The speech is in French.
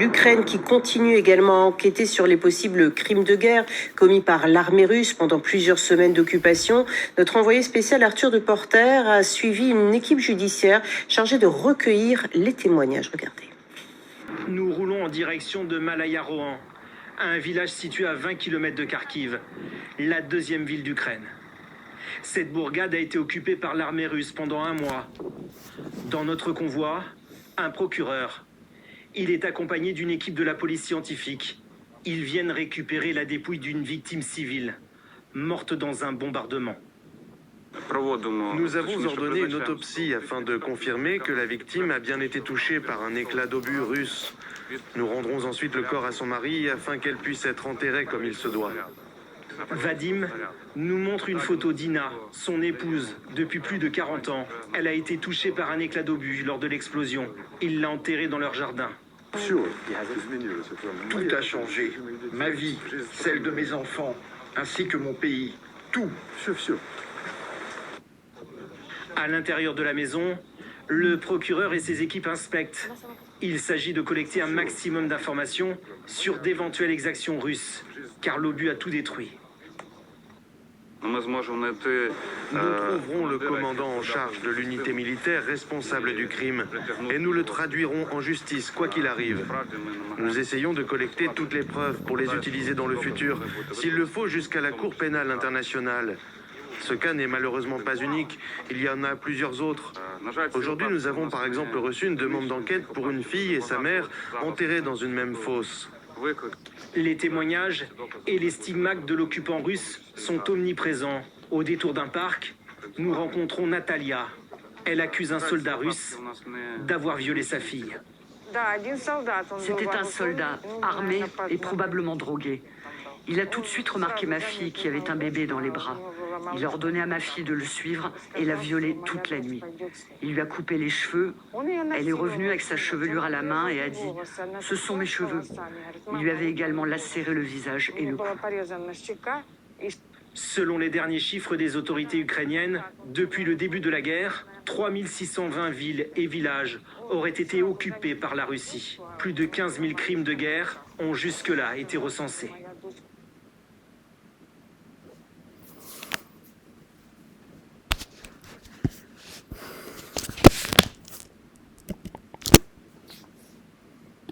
L'Ukraine qui continue également à enquêter sur les possibles crimes de guerre commis par l'armée russe pendant plusieurs semaines d'occupation. Notre envoyé spécial Arthur de Porter a suivi une équipe judiciaire chargée de recueillir les témoignages. Regardez. Nous roulons en direction de Malaya-Rohan, un village situé à 20 km de Kharkiv, la deuxième ville d'Ukraine. Cette bourgade a été occupée par l'armée russe pendant un mois. Dans notre convoi, un procureur. Il est accompagné d'une équipe de la police scientifique. Ils viennent récupérer la dépouille d'une victime civile, morte dans un bombardement. Nous avons ordonné une autopsie afin de confirmer que la victime a bien été touchée par un éclat d'obus russe. Nous rendrons ensuite le corps à son mari afin qu'elle puisse être enterrée comme il se doit. Vadim nous montre une photo d'Ina, son épouse, depuis plus de 40 ans. Elle a été touchée par un éclat d'obus lors de l'explosion. Il l'a enterrée dans leur jardin. Tout a changé. Ma vie, celle de mes enfants, ainsi que mon pays. Tout. À l'intérieur de la maison, le procureur et ses équipes inspectent. Il s'agit de collecter un maximum d'informations sur d'éventuelles exactions russes, car l'obus a tout détruit. Nous trouverons le commandant en charge de l'unité militaire responsable du crime et nous le traduirons en justice, quoi qu'il arrive. Nous essayons de collecter toutes les preuves pour les utiliser dans le futur, s'il le faut jusqu'à la Cour pénale internationale. Ce cas n'est malheureusement pas unique, il y en a plusieurs autres. Aujourd'hui, nous avons par exemple reçu une demande d'enquête pour une fille et sa mère enterrées dans une même fosse. Les témoignages et les stigmates de l'occupant russe sont omniprésents. Au détour d'un parc, nous rencontrons Natalia. Elle accuse un soldat russe d'avoir violé sa fille. C'était un soldat armé et probablement drogué. Il a tout de suite remarqué ma fille qui avait un bébé dans les bras. Il a ordonné à ma fille de le suivre et l'a violée toute la nuit. Il lui a coupé les cheveux. Elle est revenue avec sa chevelure à la main et a dit « Ce sont mes cheveux ». Il lui avait également lacéré le visage et le cou. Selon les derniers chiffres des autorités ukrainiennes, depuis le début de la guerre, 3620 villes et villages auraient été occupés par la Russie. Plus de 15 000 crimes de guerre ont jusque-là été recensés.